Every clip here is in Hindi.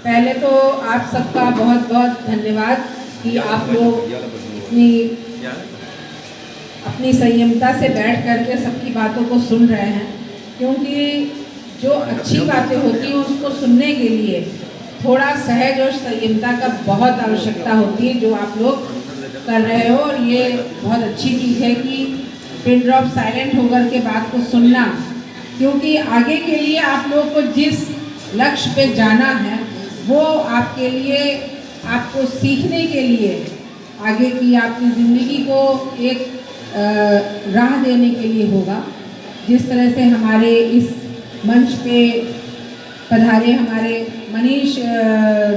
पहले तो आप सबका बहुत बहुत धन्यवाद कि आप लोग अपनी संयमता से बैठ करके सबकी बातों को सुन रहे हैं, क्योंकि जो अच्छी बातें होती हैं उसको सुनने के लिए थोड़ा सहज और संयमता का बहुत आवश्यकता होती है, जो आप लोग कर रहे हो। और ये बहुत अच्छी चीज़ है कि पिन ड्रॉप साइलेंट होकर के बात को सुनना, क्योंकि आगे के लिए आप लोग को जिस लक्ष्य पे जाना है वो आपके लिए, आपको सीखने के लिए, आगे की आपकी ज़िंदगी को एक राह देने के लिए होगा। जिस तरह से हमारे इस मंच पे पधारे हमारे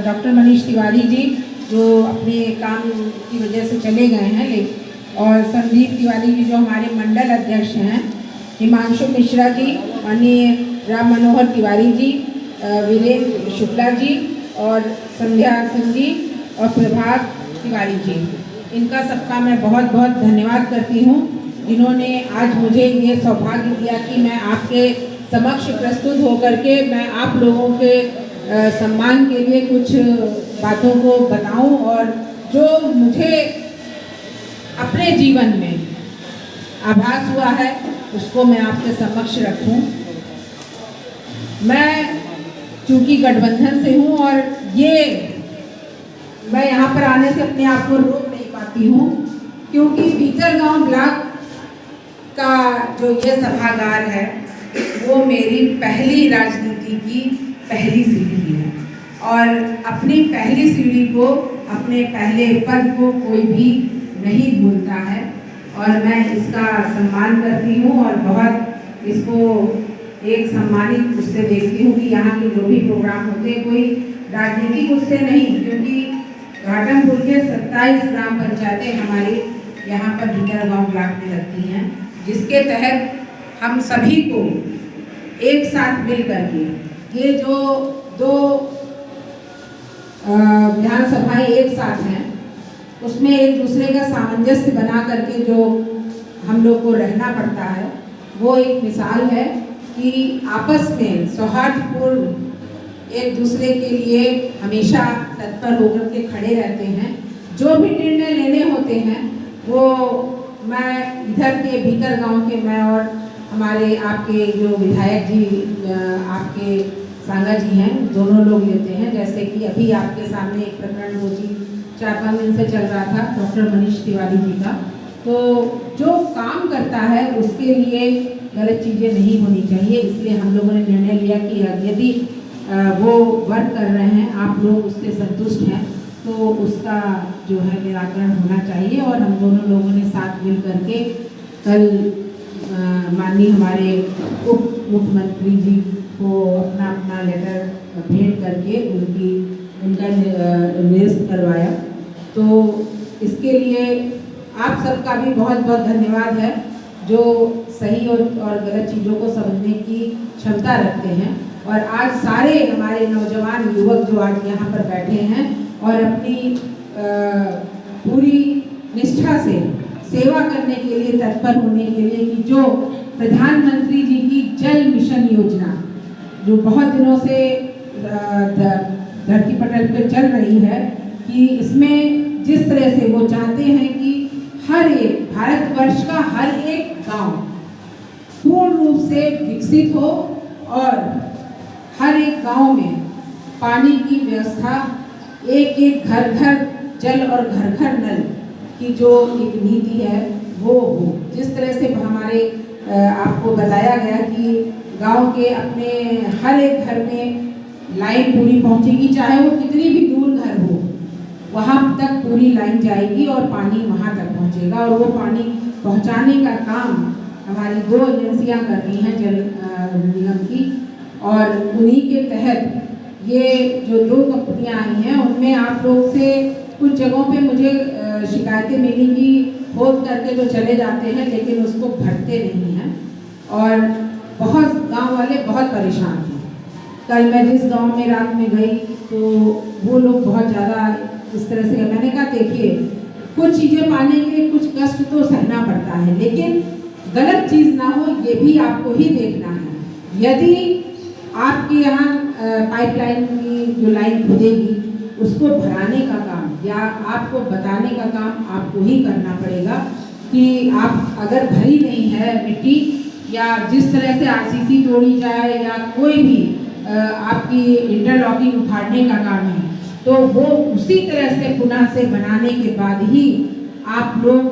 डॉक्टर मनीष तिवारी जी, जो अपने काम की वजह से चले गए हैं, और संदीप तिवारी जी जो हमारे मंडल अध्यक्ष हैं, हिमांशु मिश्रा जी, माननीय राम मनोहर तिवारी जी, वीरेंद्र शुक्ला जी और संध्या सिंह जी और प्रभात तिवारी जी, इनका सबका मैं बहुत बहुत धन्यवाद करती हूँ, जिन्होंने आज मुझे ये सौभाग्य दिया कि मैं आपके समक्ष प्रस्तुत होकर के मैं आप लोगों के सम्मान के लिए कुछ बातों को बताऊं, और जो मुझे अपने जीवन में आभास हुआ है उसको मैं आपके समक्ष रखूं। मैं चूँकि गठबंधन से हूँ और ये मैं यहाँ पर आने से अपने आप को रोक नहीं पाती हूँ, क्योंकि भीतरगांव ब्लॉक का जो ये सभागार है वो मेरी पहली राजनीति की पहली सीढ़ी है, और अपनी पहली सीढ़ी को, अपने पहले पद को कोई भी नहीं भूलता है, और मैं इसका सम्मान करती हूँ और बहुत इसको एक सम्मानित उससे देखती हूँ कि यहाँ के जो भी प्रोग्राम होते हैं कोई राजनीतिक उससे नहीं, क्योंकि घाटमपुर के 27 ग्राम पंचायतें हमारी यहाँ पर भीतरगांव ब्लॉक में लगती हैं, जिसके तहत हम सभी को एक साथ मिल करके ये जो दो विधानसभाएं एक साथ हैं उसमें एक दूसरे का सामंजस्य बना करके जो हम लोग को रहना पड़ता है, वो एक मिसाल है कि आपस में सौहार्दपूर्ण एक दूसरे के लिए हमेशा तत्पर होकर के खड़े रहते हैं। जो भी निर्णय लेने होते हैं वो मैं इधर के भीतरगांव के मैं और हमारे आपके जो विधायक जी आपके सांगा जी हैं, दोनों लोग लेते हैं। जैसे कि अभी आपके सामने एक प्रकरण जो जी 4-5 दिन से चल रहा था डॉक्टर मनीष तिवारी जी का, तो जो काम करता है उसके लिए गलत चीज़ें नहीं होनी चाहिए, इसलिए हम लोगों ने निर्णय लिया कि यदि वो वर्क कर रहे हैं, आप लोग उससे संतुष्ट हैं, तो उसका जो है निराकरण होना चाहिए। और हम दोनों लोगों ने साथ मिल करके कल माननीय हमारे उप मुख्यमंत्री जी को अपना अपना लेटर भेंट करके उनका निरस्त करवाया। तो इसके लिए आप सबका भी बहुत बहुत धन्यवाद है, जो सही और गलत चीज़ों को समझने की क्षमता रखते हैं। और आज सारे हमारे नौजवान युवक जो आज यहाँ पर बैठे हैं और अपनी पूरी निष्ठा से सेवा करने के लिए तत्पर होने के लिए, कि जो प्रधानमंत्री जी की जल मिशन योजना जो बहुत दिनों से धरती पटल पर चल रही है, कि इसमें जिस तरह से वो चाहते हैं कि हर एक भारतवर्ष का हर एक गांव पूर्ण रूप से विकसित हो और हर एक गांव में पानी की व्यवस्था, एक एक घर घर जल और घर घर नल की जो एक नीति है वो हो। जिस तरह से हमारे आपको बताया गया कि गांव के अपने हर एक घर में लाइन पूरी पहुंचेगी, चाहे वो कितनी भी दूर घर हो, वहाँ तक पूरी लाइन जाएगी और पानी वहाँ तक पहुँचेगा। और वो पानी पहुँचाने का काम हमारी 2 एजेंसियाँ कर रही हैं जल निगम की, और उन्हीं के तहत ये जो 2 कंपनियाँ आई हैं उनमें आप लोग से कुछ जगहों पे मुझे शिकायतें मिली कि खोद करके जो चले जाते हैं लेकिन उसको भरते नहीं हैं, और बहुत गांव वाले बहुत परेशान थे। कल मैं जिस गांव में रात में गई तो वो लोग बहुत ज़्यादा इस तरह से, मैंने कहा देखिए कुछ चीज़ें पाने के लिए कुछ कष्ट तो सहना पड़ता है, लेकिन गलत चीज़ ना हो ये भी आपको ही देखना है। यदि आपके यहाँ पाइपलाइन की जो लाइन खुदेगी उसको भराने का काम या आपको बताने का काम आपको ही करना पड़ेगा कि आप अगर भरी नहीं है मिट्टी या जिस तरह से आरसीसी तोड़ी जाए या कोई भी आपकी इंटरलॉकिंग उखाड़ने का काम है तो वो उसी तरह से पुनः से बनाने के बाद ही आप लोग